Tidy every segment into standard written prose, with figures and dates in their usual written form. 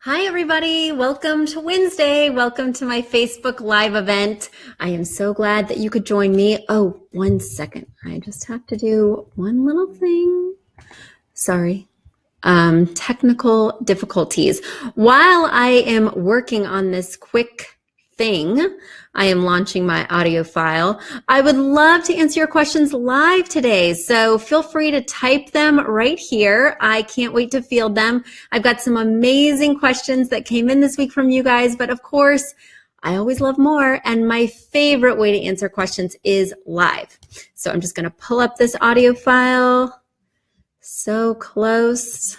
Hi, everybody. Welcome to Wednesday. Welcome to my Facebook Live event. I am so glad that you could join me. Oh, 1 second. I just have to do one little thing. Sorry. Technical difficulties. While I am working on this quick thing, I am launching my audio file. I would love to answer your questions live today, so feel free to type them right here. I can't wait to field them. I've got some amazing questions that came in this week from you guys, but of course, I always love more, and my favorite way to answer questions is live. So I'm just going to pull up this audio file. So close,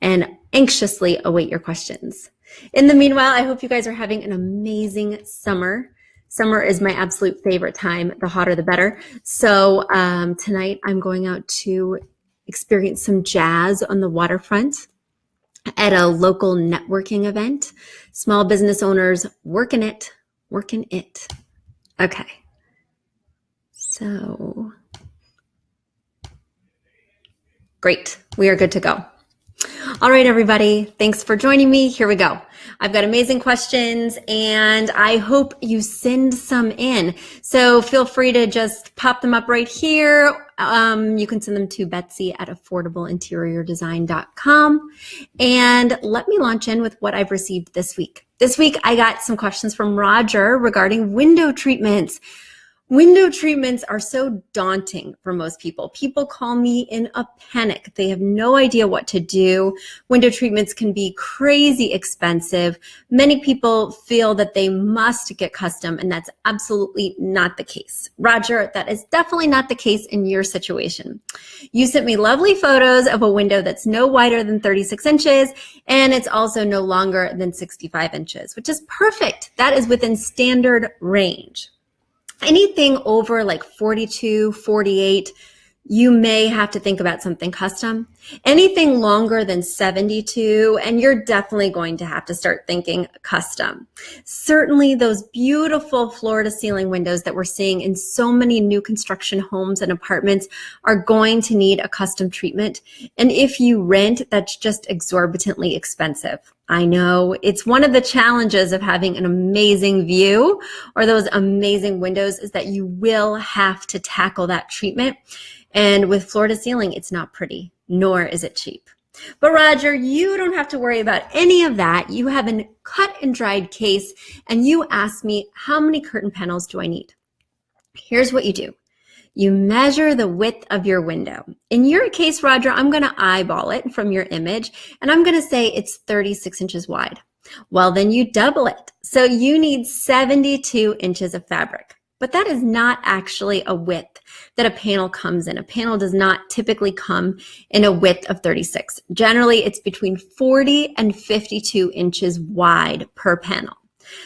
and anxiously await your questions. In the meanwhile, I hope you guys are having an amazing summer. Summer is my absolute favorite time. The hotter, the better. So tonight I'm going out to experience some jazz on the waterfront at a local networking event. Small business owners working it. Okay. So great. We are good to go. All right, everybody. Thanks for joining me. Here we go. I've got amazing questions, and I hope you send some in. So feel free to just pop them up right here. You can send them to Betsy at affordableinteriordesign.com. And let me launch in with what I've received this week. This week, I got some questions from Roger regarding window treatments. Window treatments are so daunting for most people. People call me in a panic. They have no idea what to do. Window treatments can be crazy expensive. Many people feel that they must get custom, and that's absolutely not the case. Roger, that is definitely not the case in your situation. You sent me lovely photos of a window that's no wider than 36 inches, and it's also no longer than 65 inches, which is perfect. That is within standard range. Anything over like 42, 48, you may have to think about something custom. Anything longer than 72, and you're definitely going to have to start thinking custom. Certainly those beautiful floor-to-ceiling windows that we're seeing in so many new construction homes and apartments are going to need a custom treatment. And if you rent, that's just exorbitantly expensive. I know it's one of the challenges of having an amazing view or those amazing windows is that you will have to tackle that treatment. And with floor to ceiling, it's not pretty, nor is it cheap. But Roger, you don't have to worry about any of that. You have a cut and dried case, and you asked me, how many curtain panels do I need? Here's what you do. You measure the width of your window. In your case, Roger, I'm going to eyeball it from your image, and I'm going to say it's 36 inches wide. Well, then you double it. So you need 72 inches of fabric. But that is not actually a width that a panel comes in. A panel does not typically come in a width of 36. Generally, it's between 40 and 52 inches wide per panel.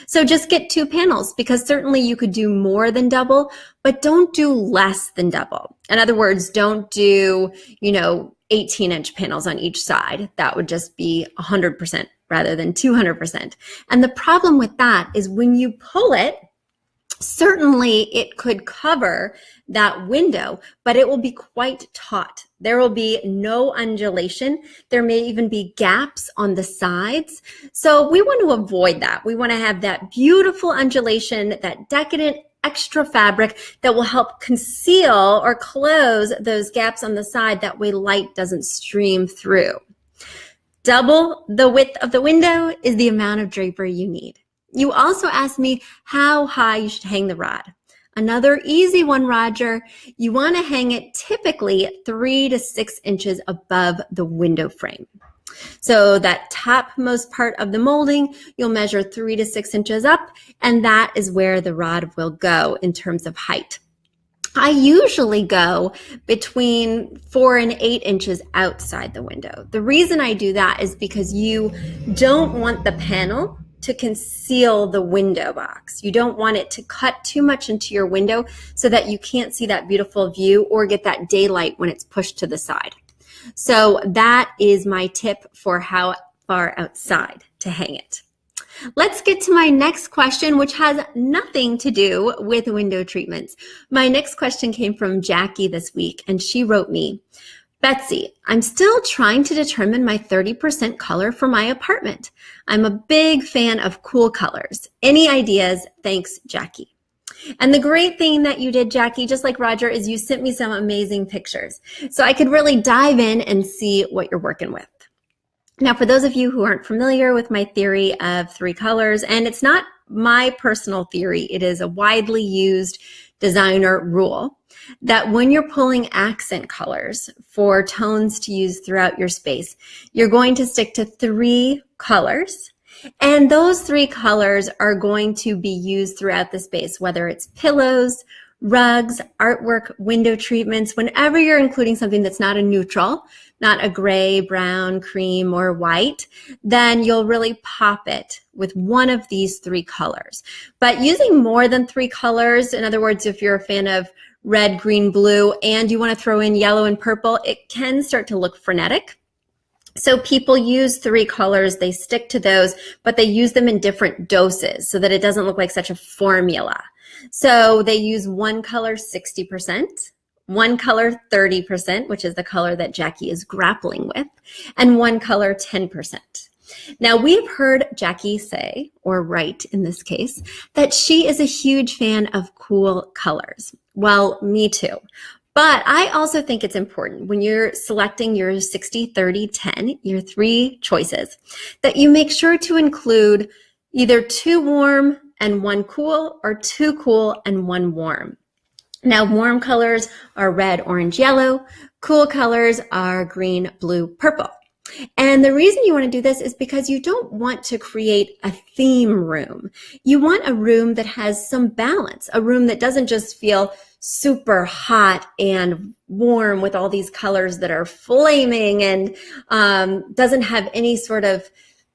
So just get 2 panels, because certainly you could do more than double, but don't do less than double. In other words, don't do, 18-inch panels on each side. That would just be 100% rather than 200%. And the problem with that is when you pull it, certainly it could cover that window, but it will be quite taut. There will be no undulation. There may even be gaps on the sides. So we want to avoid that. We want to have that beautiful undulation, that decadent extra fabric that will help conceal or close those gaps on the side. That way light doesn't stream through. Double the width of the window is the amount of drapery you need. You also asked me how high you should hang the rod. Another easy one, Roger. You want to hang it typically 3 to 6 inches above the window frame. So that topmost part of the molding, you'll measure 3 to 6 inches up, and that is where the rod will go in terms of height. I usually go between 4 and 8 inches outside the window. The reason I do that is because you don't want the panel to conceal the window box. You don't want it to cut too much into your window so that you can't see that beautiful view or get that daylight when it's pushed to the side. So that is my tip for how far outside to hang it. Let's get to my next question, which has nothing to do with window treatments. My next question came from Jackie this week, and she wrote me, Betsy, I'm still trying to determine my 30% color for my apartment. I'm a big fan of cool colors. Any ideas? Thanks, Jackie. And the great thing that you did, Jackie, just like Roger, is you sent me some amazing pictures. So I could really dive in and see what you're working with. Now, for those of you who aren't familiar with my theory of 3 colors, and it's not my personal theory, it is a widely used designer rule, that when you're pulling accent colors for tones to use throughout your space, you're going to stick to 3 colors. And those 3 colors are going to be used throughout the space, whether it's pillows, rugs, artwork, window treatments. Whenever you're including something that's not a neutral, not a gray, brown, cream, or white, then you'll really pop it with one of these 3 colors. But using more than 3 colors, in other words, if you're a fan of red, green, blue, and you want to throw in yellow and purple, it can start to look frenetic. So people use 3 colors, they stick to those, but they use them in different doses so that it doesn't look like such a formula. So they use one color 60%, one color 30%, which is the color that Jackie is grappling with, and one color 10%. Now, we've heard Jackie say, or write in this case, that she is a huge fan of cool colors. Well, me too. But I also think it's important when you're selecting your 60, 30, 10, your 3 choices, that you make sure to include either 2 warm and 1 cool, or 2 cool and 1 warm. Now, warm colors are red, orange, yellow. Cool colors are green, blue, purple. And the reason you want to do this is because you don't want to create a theme room. You want a room that has some balance, a room that doesn't just feel super hot and warm with all these colors that are flaming and doesn't have any sort of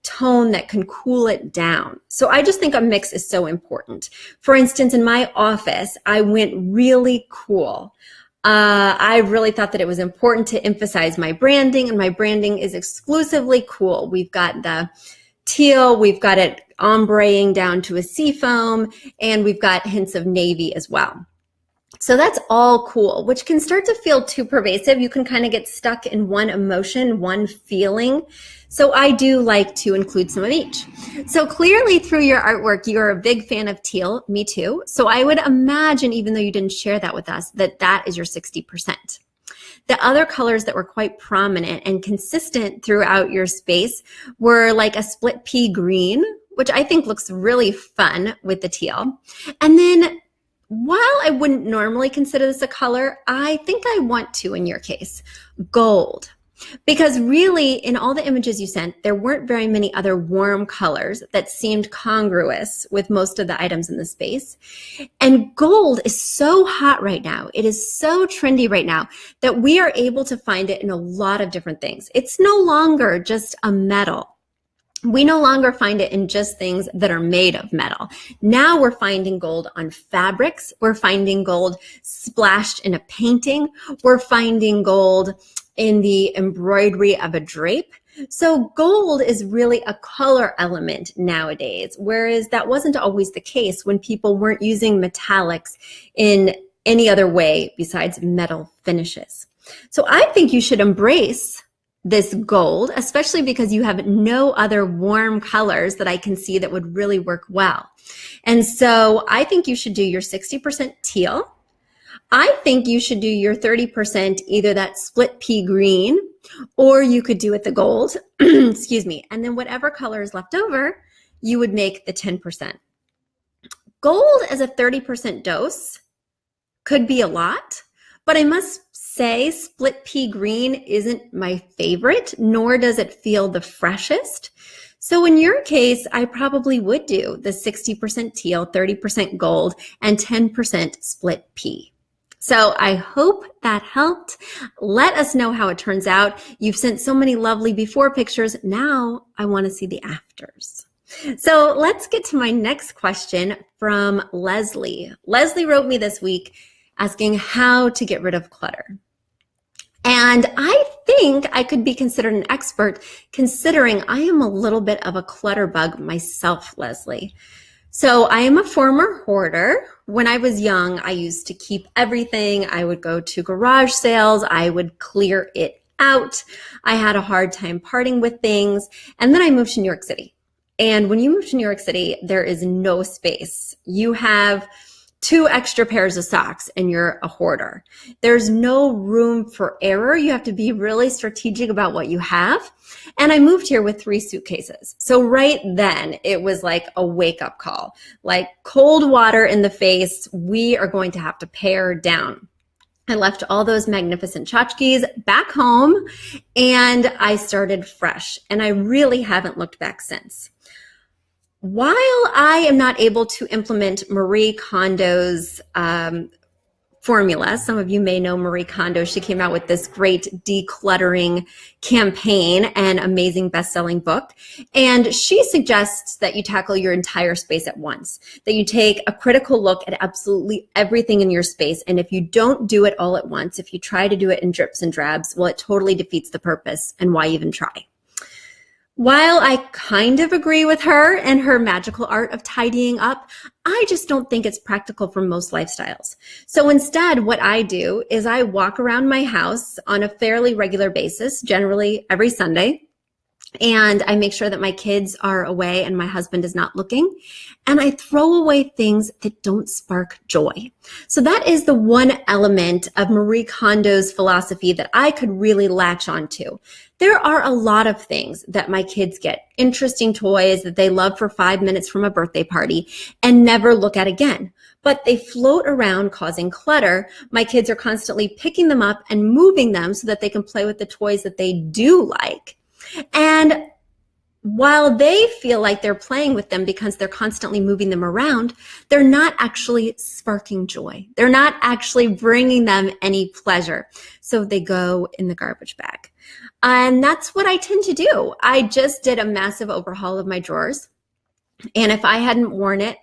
tone that can cool it down. So I just think a mix is so important. For instance, in my office, I went really cool. I really thought that it was important to emphasize my branding, and my branding is exclusively cool. We've got the teal, we've got it ombreing down to a seafoam, and we've got hints of navy as well. So that's all cool, which can start to feel too pervasive. You can kind of get stuck in one emotion, one feeling. So I do like to include some of each. So clearly through your artwork, you're a big fan of teal, me too. So I would imagine, even though you didn't share that with us, that that is your 60%. The other colors that were quite prominent and consistent throughout your space were like a split pea green, which I think looks really fun with the teal. And then while I wouldn't normally consider this a color, I think I want to in your case, gold. Because really, in all the images you sent, there weren't very many other warm colors that seemed congruous with most of the items in the space. And gold is so hot right now. It is so trendy right now that we are able to find it in a lot of different things. It's no longer just a metal. We no longer find it in just things that are made of metal. Now we're finding gold on fabrics. We're finding gold splashed in a painting. We're finding gold in the embroidery of a drape. So gold is really a color element nowadays, whereas that wasn't always the case when people weren't using metallics in any other way besides metal finishes. So I think you should embrace this gold, especially because you have no other warm colors that I can see that would really work well. And so I think you should do your 60% teal. I think you should do your 30% either that split pea green, or you could do it the gold, excuse me. And then whatever color is left over, you would make the 10%. Gold as a 30% dose could be a lot, but I must say split pea green isn't my favorite, nor does it feel the freshest. So in your case, I probably would do the 60% teal, 30% gold, and 10% split pea. So I hope that helped. Let us know how it turns out. You've sent so many lovely before pictures. Now I want to see the afters. So let's get to my next question from Leslie. Leslie wrote me this week asking how to get rid of clutter. And I think I could be considered an expert considering I am a little bit of a clutter bug myself, Leslie. So I am a former hoarder. When I was young, I used to keep everything. I would go to garage sales. I would clear it out. I had a hard time parting with things. And then I moved to New York City. And when you move to New York City, there is no space. You have 2 extra pairs of socks and you're a hoarder. There's no room for error. You have to be really strategic about what you have. And I moved here with 3 suitcases. So right then it was like a wake up call, like cold water in the face. We are going to have to pare down. I left all those magnificent tchotchkes back home and I started fresh. And I really haven't looked back since. While I am not able to implement Marie Kondo's formula, some of you may know Marie Kondo. She came out with this great decluttering campaign and amazing best-selling book. And she suggests that you tackle your entire space at once, that you take a critical look at absolutely everything in your space. And if you don't do it all at once, if you try to do it in drips and drabs, well, it totally defeats the purpose. And why even try? While I kind of agree with her and her magical art of tidying up, I just don't think it's practical for most lifestyles. So instead, what I do is I walk around my house on a fairly regular basis, generally every Sunday, and I make sure that my kids are away and my husband is not looking. And I throw away things that don't spark joy. So that is the one element of Marie Kondo's philosophy that I could really latch onto. There are a lot of things that my kids get, interesting toys that they love for 5 minutes from a birthday party and never look at again. But they float around causing clutter. My kids are constantly picking them up and moving them so that they can play with the toys that they do like. And while they feel like they're playing with them because they're constantly moving them around, they're not actually sparking joy. They're not actually bringing them any pleasure. So they go in the garbage bag. And that's what I tend to do. I just did a massive overhaul of my drawers. And if I hadn't worn it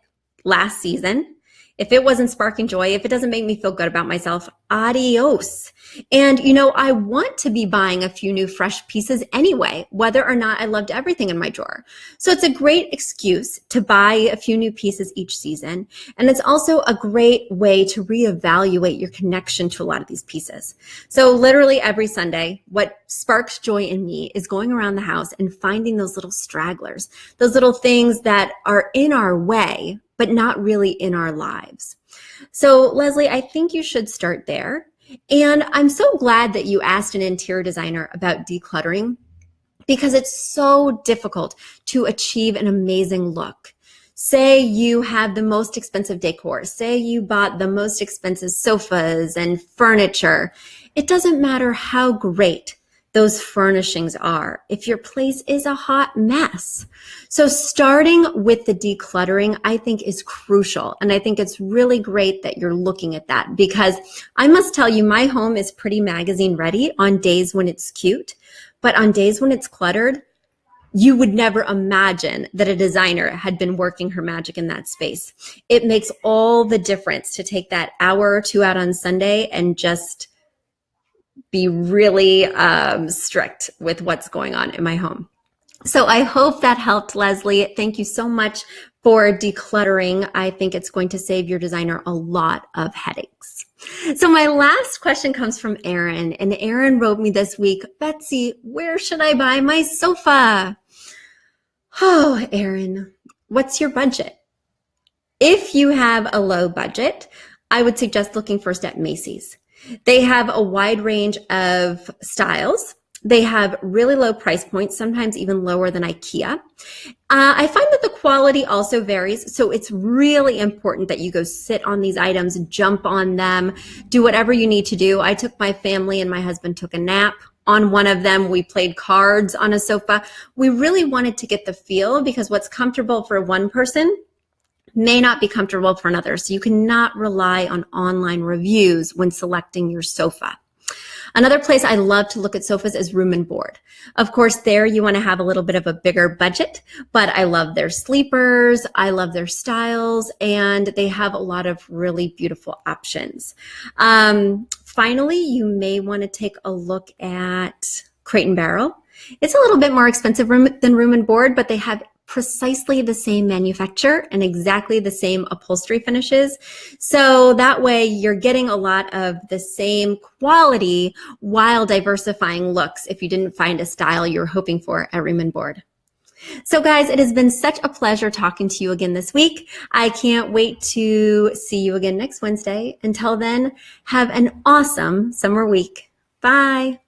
last season, if it wasn't sparking joy, if it doesn't make me feel good about myself, adios. And, I want to be buying a few new fresh pieces anyway, whether or not I loved everything in my drawer. So it's a great excuse to buy a few new pieces each season. And it's also a great way to reevaluate your connection to a lot of these pieces. So literally every Sunday, what sparks joy in me is going around the house and finding those little stragglers, those little things that are in our way, but not really in our lives. So Leslie, I think you should start there. And I'm so glad that you asked an interior designer about decluttering because it's so difficult to achieve an amazing look. Say you have the most expensive decor. Say you bought the most expensive sofas and furniture. It doesn't matter how great those furnishings are if your place is a hot mess. So starting with the decluttering, I think is crucial. And I think it's really great that you're looking at that because I must tell you, my home is pretty magazine ready on days when it's cute, but on days when it's cluttered, you would never imagine that a designer had been working her magic in that space. It makes all the difference to take that hour or 2 out on Sunday and just be really strict with what's going on in my home. So I hope that helped, Leslie. Thank you so much for decluttering. I think it's going to save your designer a lot of headaches. So my last question comes from Erin, and Erin wrote me this week, Betsy, where should I buy my sofa? Oh, Erin, what's your budget? If you have a low budget, I would suggest looking first at Macy's. They have a wide range of styles. They have really low price points, sometimes even lower than IKEA. I find that the quality also varies, so it's really important that you go sit on these items, jump on them, do whatever you need to do. I took my family and my husband took a nap on one of them. We played cards on a sofa. We really wanted to get the feel because what's comfortable for one person may not be comfortable for another. So you cannot rely on online reviews when selecting your sofa. Another place I love to look at sofas is Room and Board. Of course, there you want to have a little bit of a bigger budget, but I love their sleepers. I love their styles, and they have a lot of really beautiful options. Finally, you may want to take a look at Crate and Barrel. It's a little bit more expensive than Room and Board, but they have precisely the same manufacturer and exactly the same upholstery finishes. So that way you're getting a lot of the same quality while diversifying looks if you didn't find a style you were hoping for at Room and Board. So guys, it has been such a pleasure talking to you again this week. I can't wait to see you again next Wednesday. Until then, have an awesome summer week. Bye.